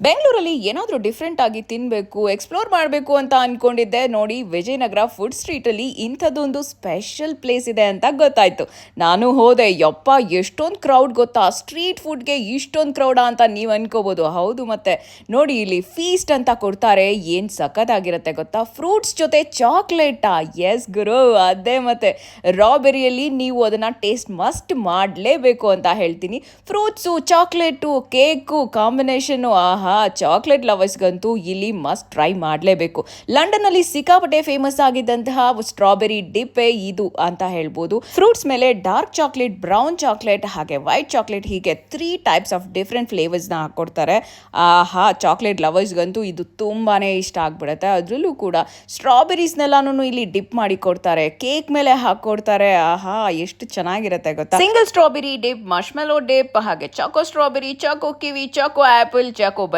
ಬೆಂಗಳೂರಲ್ಲಿ ಏನಾದರೂ ಡಿಫ್ರೆಂಟ್ ಆಗಿ ತಿನ್ನಬೇಕು ಎಕ್ಸ್ಪ್ಲೋರ್ ಮಾಡಬೇಕು ಅಂತ ಅನ್ಕೊಂಡಿದ್ದೆ. ನೋಡಿ, ವಿಜಯನಗರ ಫುಡ್ ಸ್ಟ್ರೀಟಲ್ಲಿ ಇಂಥದ್ದೊಂದು ಸ್ಪೆಷಲ್ ಪ್ಲೇಸ್ ಇದೆ ಅಂತ ಗೊತ್ತಾಯ್ತು. ನಾನು ಹೋದೆ. ಯಪ್ಪ, ಎಷ್ಟೊಂದು ಕ್ರೌಡ್ ಗೊತ್ತಾ! ಸ್ಟ್ರೀಟ್ ಫುಡ್ಗೆ ಇಷ್ಟೊಂದು ಕ್ರೌಡಾ ಅಂತ ನೀವು ಅನ್ಕೋಬೋದು. ಹೌದು, ಮತ್ತೆ ನೋಡಿ, ಇಲ್ಲಿ ಫೀಸ್ಟ್ ಅಂತ ಕೊಡ್ತಾರೆ. ಏನು ಸಖತ್ತಾಗಿರುತ್ತೆ ಗೊತ್ತಾ! ಫ್ರೂಟ್ಸ್ ಜೊತೆ ಚಾಕ್ಲೇಟಾ? ಎಸ್ ಗುರು, ಅದೇ. ಮತ್ತೆ ರಾಬೆರಿಯಲ್ಲಿ ನೀವು ಅದನ್ನು ಟೇಸ್ಟ್ ಮಸ್ಟ್ ಮಾಡಲೇಬೇಕು ಅಂತ ಹೇಳ್ತೀನಿ. ಫ್ರೂಟ್ಸು, ಚಾಕ್ಲೇಟು, ಕೇಕು ಕಾಂಬಿನೇಷನ್ನು, ಆಹಾ! ಚಾಕ್ಲೇಟ್ ಲವರ್ಸ್ಗಂತೂ ಇಲ್ಲಿ ಮಸ್ಟ್ ಟ್ರೈ ಮಾಡಲೇಬೇಕು. ಲಂಡನ್ನಲ್ಲಿ ಸಿಕ್ಕಾಪಟ್ಟೆ ಫೇಮಸ್ ಆಗಿದ್ದಂತಹ ಸ್ಟ್ರಾಬೆರಿ ಡಿಪ್ಪೆ ಇದು ಅಂತ ಹೇಳ್ಬೋದು. ಫ್ರೂಟ್ಸ್ ಮೇಲೆ ಡಾರ್ಕ್ ಚಾಕ್ಲೇಟ್, ಬ್ರೌನ್ ಚಾಕ್ಲೇಟ್ ಹಾಗೆ ವೈಟ್ ಚಾಕ್ಲೇಟ್, ಹೀಗೆ 3 ಟೈಪ್ಸ್ ಆಫ್ ಡಿಫ್ರೆಂಟ್ ಫ್ಲೇವರ್ಸ್ನ ಹಾಕ್ಕೊಡ್ತಾರೆ. ಆಹಾ, ಚಾಕ್ಲೇಟ್ ಲವರ್ಸ್ಗಂತೂ ಇದು ತುಂಬಾನೇ ಇಷ್ಟ ಆಗ್ಬಿಡುತ್ತೆ. ಅದರಲ್ಲೂ ಕೂಡ ಸ್ಟ್ರಾಬೆರೀಸ್ನೆಲ್ಲಾನು ಇಲ್ಲಿ ಡಿಪ್ ಮಾಡಿ ಕೊಡ್ತಾರೆ, ಕೇಕ್ ಮೇಲೆ ಹಾಕೊಡ್ತಾರೆ. ಆಹಾ, ಎಷ್ಟು ಚೆನ್ನಾಗಿರುತ್ತೆ ಗೊತ್ತಾ! ಸಿಂಗಲ್ ಸ್ಟ್ರಾಬೆರಿ ಡಿಪ್, ಮಶ್ಮೆಲೋ ಡಿಪ್, ಹಾಗೆ ಚಾಕೋ ಸ್ಟ್ರಾಬೆರಿ, ಚಾಕೋ ಕಿವಿ, ಚಾಕೋ ಆಪಲ್, ಚಾಕೋ